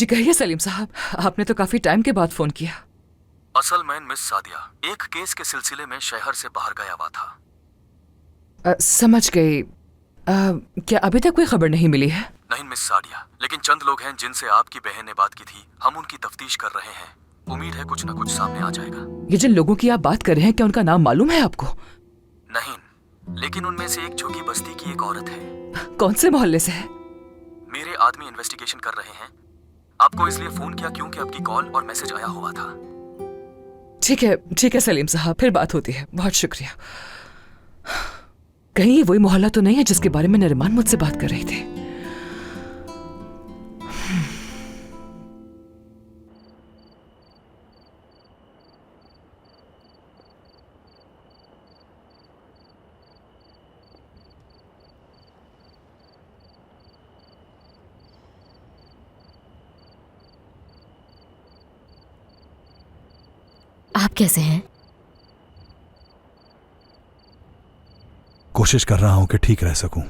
जी कहिए सलीम साहब, आपने तो काफी टाइम के बाद फोन किया। असल में मिस सादिया एक केस के सिलसिले में शहर से बाहर गया हुआ था। समझ गई। क्या अभी तक कोई खबर नहीं मिली है? नहीं मिस सादिया, लेकिन चंद लोग हैं जिनसे आपकी बहन ने बात की थी, हम उनकी तफ्तीश कर रहे हैं। उम्मीद है कुछ न कुछ सामने आ जाएगा। ये जिन लोगों की आप बात कर रहे हैं, क्या उनका नाम मालूम है आपको? नहीं, लेकिन उनमें से एक झुग्गी बस्ती की एक औरत है। कौन से मोहल्ले से है? मेरे आदमी इन्वेस्टिगेशन कर रहे हैं। आपको इसलिए फोन किया क्योंकि आपकी कॉल और मैसेज आया हुआ था। ठीक है सलीम साहब, फिर बात होती है। बहुत शुक्रिया। कहीं ये वही मोहल्ला तो नहीं है जिसके बारे में नरिमान मुझसे बात कर रही थी? आप कैसे हैं? कोशिश कर रहा हूं कि ठीक रह सकूं।